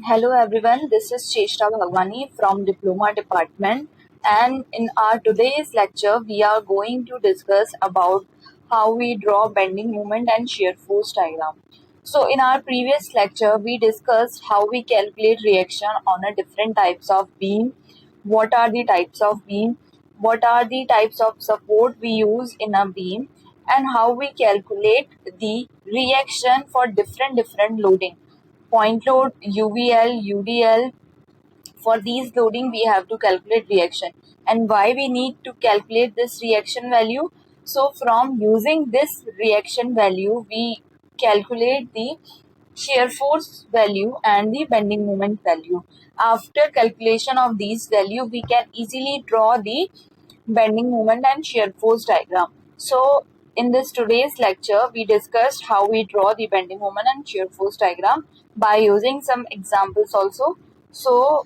Hello everyone, this is Cheshta Bhagwani from Diploma Department, and in our today's lecture we are going to discuss about how we draw bending moment and shear force diagram. So in our previous lecture we discussed how we calculate reaction on a different types of beam, what are the types of beam, what are the types of support we use in a beam, and how we calculate the reaction for different loading, point load, UVL, UDL. For these loading we have to calculate reaction, and why we need to calculate this reaction value. So from using this reaction value we calculate the shear force value and the bending moment value. After calculation of these value we can easily draw the bending moment and shear force diagram. So in this today's lecture we discussed how we draw the bending moment and shear force diagram by using some examples also. So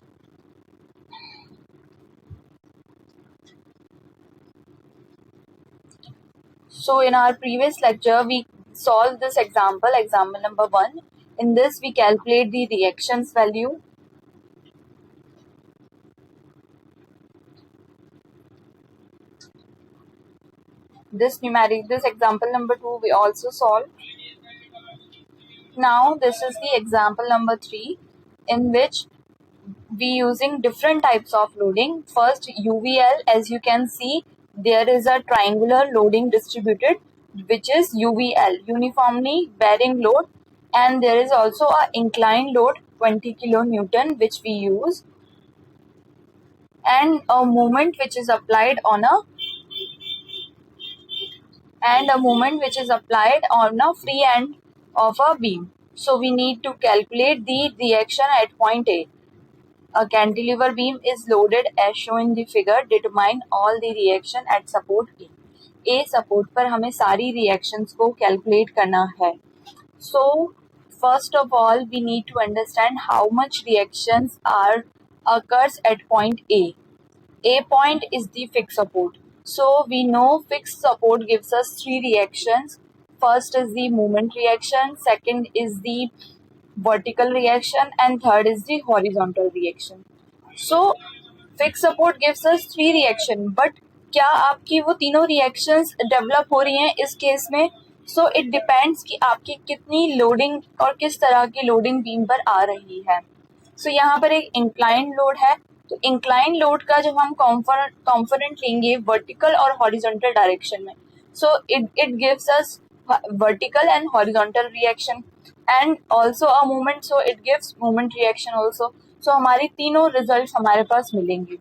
in our previous lecture we solved this example number 1. In this we calculate the reactions value. This example number 2 we also solved. Now this is the example number 3, in which we using different types of loading. First UVL, as you can see there is a triangular loading distributed, which is UVL, uniformly bearing load, and there is also a inclined load 20 kilonewton which we use, and a moment which is applied on a free end of a beam. So we need to calculate the reaction at point A. A cantilever beam is loaded as shown in the figure. Determine all the reaction at support A. A support पर हमें सारी reactions को calculate करना है. So first of all we need to understand how much reactions occurs at point A. A point is the fixed support. So we know fixed support gives us three reactions. First is the moment reaction, second is the vertical reaction, and third is the horizontal reaction. So fixed support gives us three reaction, but क्या आपकी वो तीनों reactions develop हो रही हैं इस case में? So it depends कि आपकी कितनी लोडिंग और किस तरह की लोडिंग बीम पर आ रही है. So यहाँ पर एक इंक्लाइन लोड है, तो इंक्लाइन लोड का जब हम कॉम्पोनेंट लेंगे वर्टिकल और हॉरिजॉन्टल डायरेक्शन में, so it gives us vertical and horizontal reaction and also a moment, so it gives moment reaction also. So हमारी तीनों results हमारे पास मिलेंगे.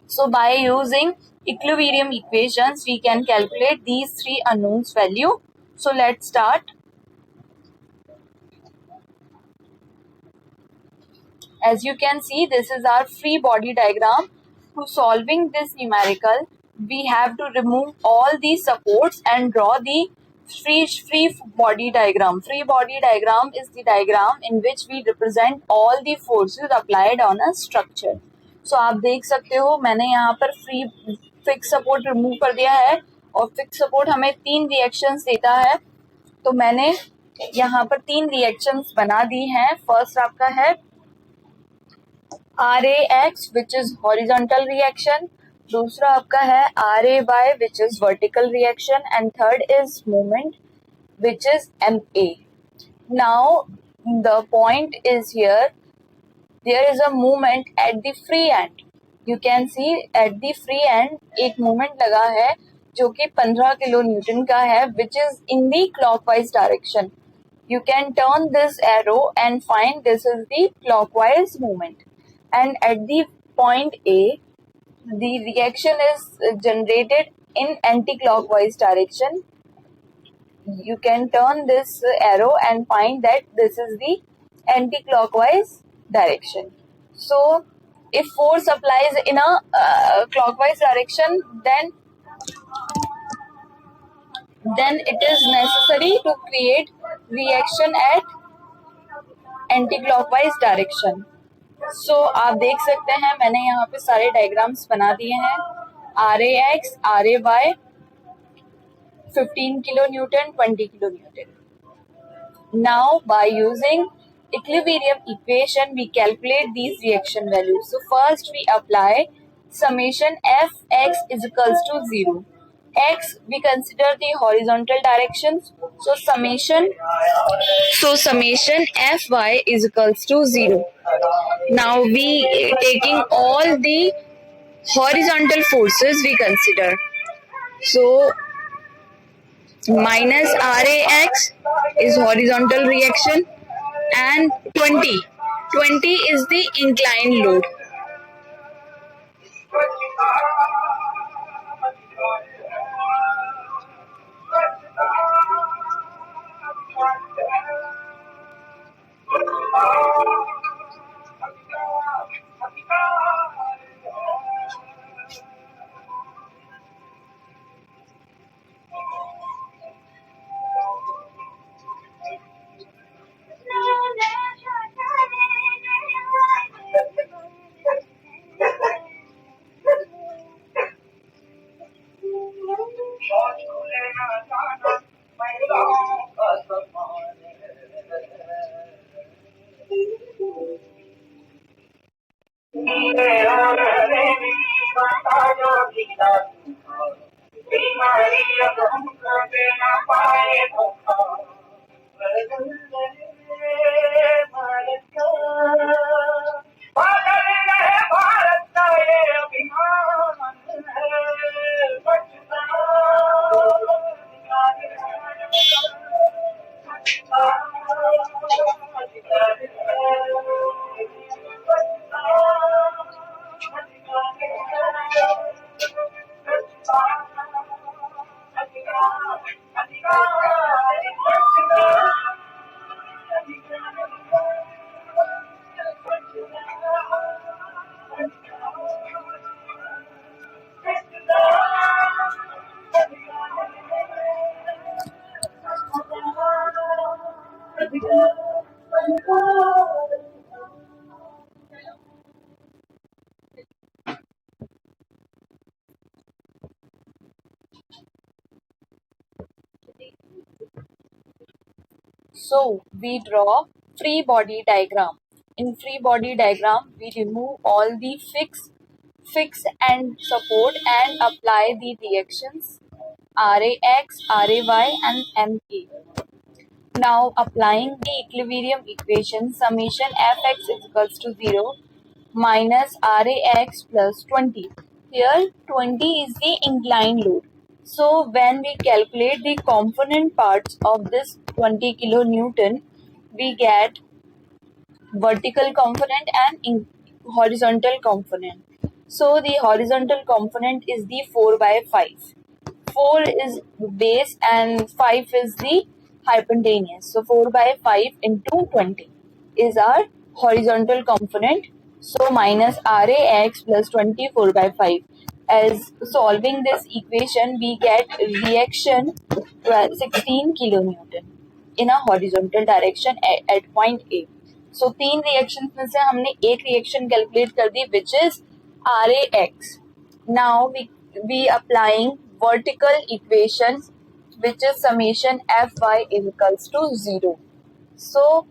So by using equilibrium equations we can calculate these three unknowns value. So let's start. As you can see, this is our free body diagram. To solving this numerical, we have to remove all these supports and draw the free body diagram. Free body diagram is the diagram in which we represent all the forces applied on a structure. So आप देख सकते हो मैंने यहाँ पर free fix support remove कर दिया है, और फिक्स सपोर्ट हमें तीन रिएक्शंस देता है. तो मैंने यहाँ पर तीन रिएक्शंस बना दी हैं. फर्स्ट आपका है RAX which is horizontal reaction, दूसरा आपका है RAY which is vertical reaction, and third is moment which is MA. Now the point is here, there is a movement at the free end. You can see at the free end एक movement लगा है जो कि 15 kilo newton का है, which is in the clockwise direction. You can turn this arrow and find this is the clockwise movement. And at the point A, the reaction is generated in anti-clockwise direction. You can turn this arrow and find that this is the anti-clockwise direction. So if force applies in a clockwise direction, then it is necessary to create reaction at anti-clockwise direction. So आप देख सकते हैं मैंने यहाँ पे सारे diagrams बना दिए हैं. RAX, RAY, 15 kilonewton, 20 kilonewton. Now by using equilibrium equation, we calculate these reaction values. So first we apply summation fx is equals to 0. X, we consider the horizontal directions. So summation fy is equals to 0. Now we taking all the horizontal forces we consider. So minus Rax is horizontal reaction and 20 is the inclined load. So we draw free body diagram. In free body diagram, we remove all the fix and support and apply the reactions Rax, Ray and Mk. Now applying the equilibrium equation, summation fx is equals to 0 minus Rax plus 20. Here 20 is the inclined load. So when we calculate the component parts of this 20 kilonewton, we get vertical component and horizontal component. So the horizontal component is the 4 by 5. 4 is base and 5 is the hypotenuse. So 4 by 5 into 20 is our horizontal component. So minus Rax plus 24 by 5. As solving this equation, we get reaction 16 kilonewton in a horizontal direction at point A. So तीन reaction में से हमने एक reaction calculate कर दी which is Rax. Now we applying vertical equation which is summation Fy is equals to 0. So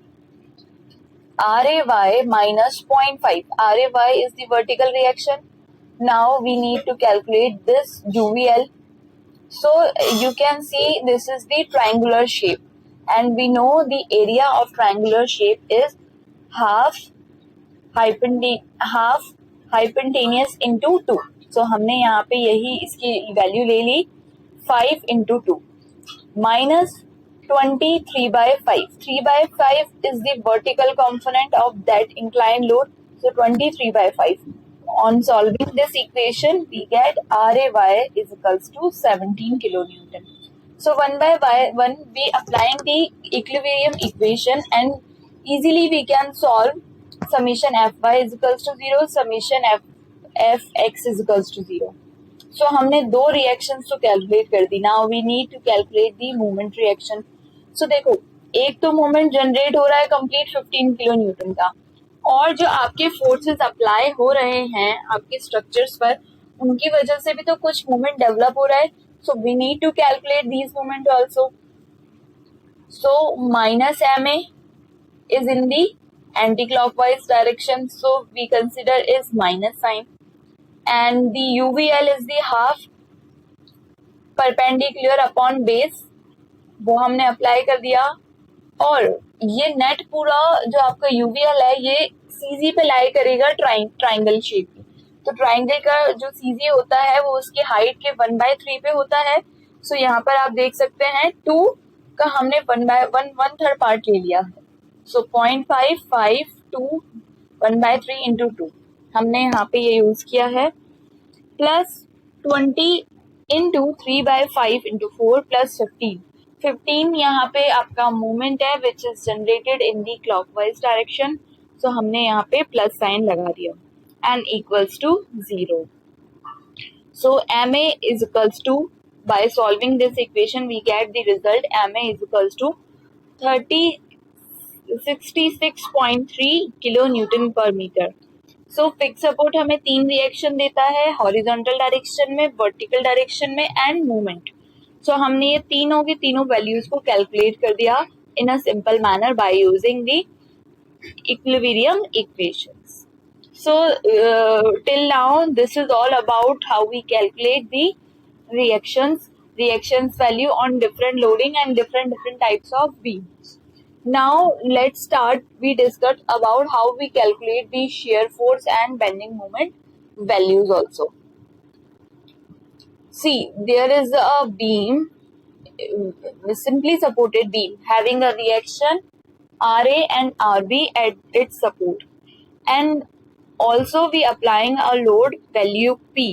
Ray minus 0.5. Ray is the vertical reaction. Now we need to calculate this UVL. So you can see this is the triangular shape and we know the area of triangular shape is half hypotenuse into 2. So हमने यहाँ पे यही इसकी value ले ली 5 into 2 minus 23 by 5. 3 by 5 is the vertical component of that inclined load. So 23 by 5. On solving this equation, we get Ray is equals to 17 kilonewton. So 1 by 1, we applying the equilibrium equation and easily we can solve summation Fy is equals to 0, summation Fx is equals to 0. So हमने दो reactions तो calculate कर दी. Now we need to calculate the moment reaction. So देखो एक तो moment generate हो रहा है कंप्लीट 15 किलो न्यूटन का और जो आपके फोर्सेस अप्लाई हो रहे हैं आपके स्ट्रक्चर्स पर उनकी वजह से भी तो कुछ मोमेंट डेवलप हो रहा है. So we need to calculate these moment also. So minus M A is in the anti-clockwise direction, so we consider is minus sign. And the UVL is the half perpendicular upon base, वो हमने apply कर दिया. और ये net पूरा जो आपका UVL है ये सीजी पे लाई करेगा ट्राइंगल शेप की. तो ट्राइंगल का जो सीजी होता है वो उसकी हाइट के 1/3 पे होता है. सो यहाँ पर आप देख सकते हैं 2 का हमने 1/3 पार्ट ले लिया है. सो 0.552 1/3 इंटू 2 हमने यहाँ पे ये यूज किया है, प्लस 20 इंटू 3/5 इंटू 4 प्लस 15 यहाँ पे आपका मूवमेंट है which is generated in the clockwise direction. So हमने यहाँ पे प्लस साइन लगा दिया and equals to 0. So MA is equals to, by solving this equation we get the result MA is equals to 66.3 kilonewton per meter. So fix support हमें 3 reaction देता है, horizontal direction में, vertical direction में and movement. So हमने ये तीनों values को calculate कर दिया in a simple manner by using the equilibrium equations. So till now this is all about how we calculate the reactions value on different loading and different types of beams. Now let's start. We discussed about how we calculate the shear force and bending moment values also. See, there is a beam, simply supported beam having a reaction RA and RB at its support, and also we applying a load value P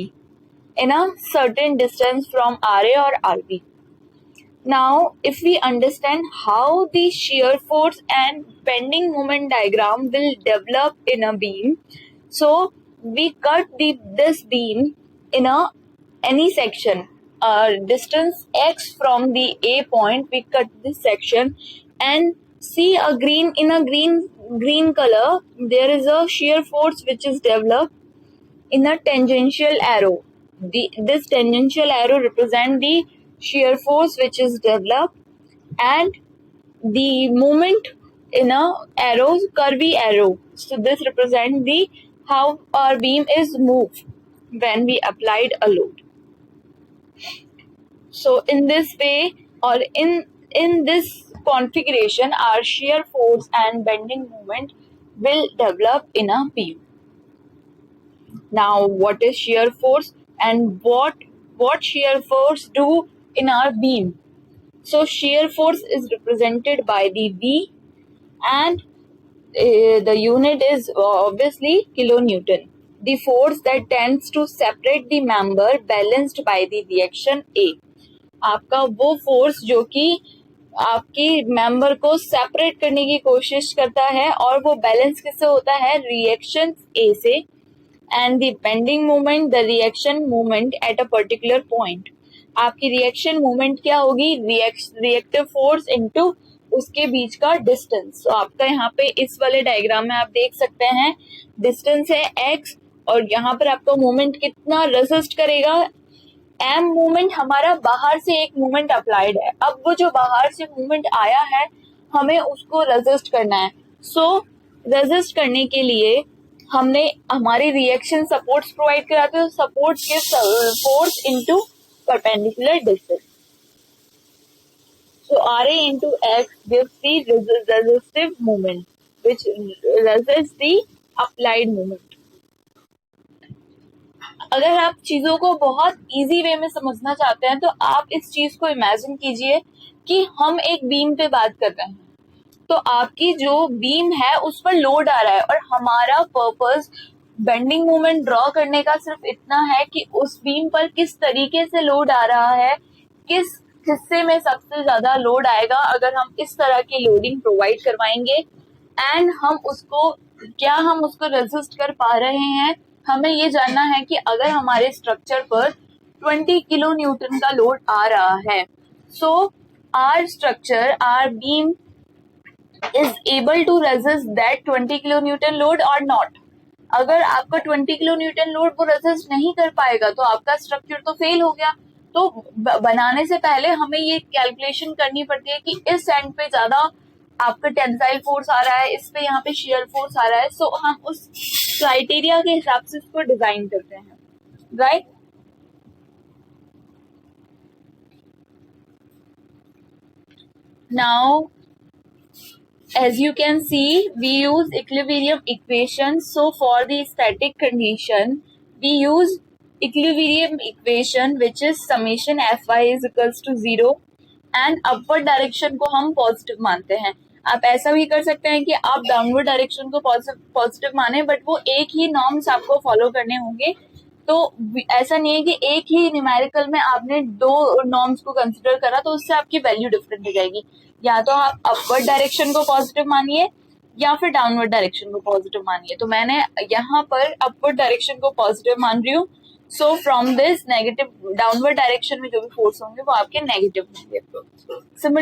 in a certain distance from RA or RB. Now, if we understand how the shear force and bending moment diagram will develop in a beam, so we cut this beam in any section, distance x from the A point. We cut this section and see a green color. There is a shear force which is developed in a tangential arrow. This tangential arrow represent the shear force which is developed, and the moment in a curvy arrow. So this represent the how our beam is moved when we applied a load. So in this way, or in this configuration, our shear force and bending moment will develop in a beam. Now, what is shear force and what shear force do in our beam? So shear force is represented by the V, and the unit is obviously kilonewton. The force that tends to separate the member balanced by the reaction A. आपका वो force जो कि आपकी member को separate करने की कोशिश करता है, और वो बैलेंस किससे होता है? रिएक्शन A से. And the bending moment, the reaction moment at a particular point. आपकी रिएक्शन मूवमेंट क्या होगी? रिएक्टिव फोर्स इनटू उसके बीच का डिस्टेंस. तो आपका यहाँ पे इस वाले डायग्राम में आप देख सकते हैं डिस्टेंस है x, और यहाँ पर आपका मूवमेंट कितना रेसिस्ट करेगा? m मूवमेंट हमारा बाहर से एक मूवमेंट अप्लाइड है. अब वो जो बाहर से मूवमेंट आया है हमें उसको रेसिस्ट करना है. सो रेसिस्ट करने के लिए हमने हमारे रिएक्शन सपोर्ट्स प्रोवाइड कराते हैं. सपोर्ट्स के force into perpendicular distance. So RA into X gives the resistive moment which resists the applied moment. अगर आप चीजों को बहुत इजी वे में समझना चाहते हैं तो आप इस चीज को इमेजिन कीजिए कि हम एक बीम पे बात कर रहे हैं. तो आपकी जो बीम है उस पर लोड आ रहा है, और हमारा पर्पस बेंडिंग मोमेंट ड्रॉ करने का सिर्फ इतना है कि उस बीम पर किस तरीके से लोड आ रहा है, किस हिस्से में सबसे ज्यादा लोड आएगा अगर हम इस तरह की लोडिंग प्रोवाइड करवाएंगे, एंड हम उसको रेजिस्ट कर पा रहे हैं. हमें ये जानना है कि अगर हमारे स्ट्रक्चर पर 20 किलो न्यूटन का लोड आ रहा है, so our structure, our beam is able to resist that 20 kilonewton load or not. अगर आपका 20 kilonewton load वो resist नहीं कर पाएगा तो आपका स्ट्रक्चर तो फेल हो गया. तो बनाने से पहले हमें ये कैलकुलेशन करनी पड़ती है कि इस एंड पे ज्यादा आपका टेंसाइल फोर्स आ रहा है, इस पे यहाँ पे शियर फोर्स आ रहा है, सो हम उस क्राइटेरिया के हिसाब से इसको डिजाइन करते हैं, right. Now as you can see, we use equilibrium equation. So for the static condition, we use equilibrium equation which is summation Fy is equals to 0 and upward direction को हम positive मानते हैं। आप ऐसा भी कर सकते हैं कि आप डाउनवर्ड डायरेक्शन को पॉजिटिव माने, बट वो एक ही नॉर्म्स आपको फॉलो करने होंगे। तो ऐसा नहीं है कि एक ही न्यूमेरिकल में आपने दो नॉर्म्स को कंसिडर करा तो उससे आपकी वैल्यू डिफरेंट हो जाएगी। या तो आप अपवर्ड डायरेक्शन को पॉजिटिव मानिए या फिर डाउनवर्ड डायरेक्शन को पॉजिटिव मानिए। तो मैंने यहाँ पर अपवर्ड डायरेक्शन को पॉजिटिव मान रही हूँ। So from this negative downward direction में जो भी फोर्स होंगे वो आपके नेगेटिव होंगे। सिमिलर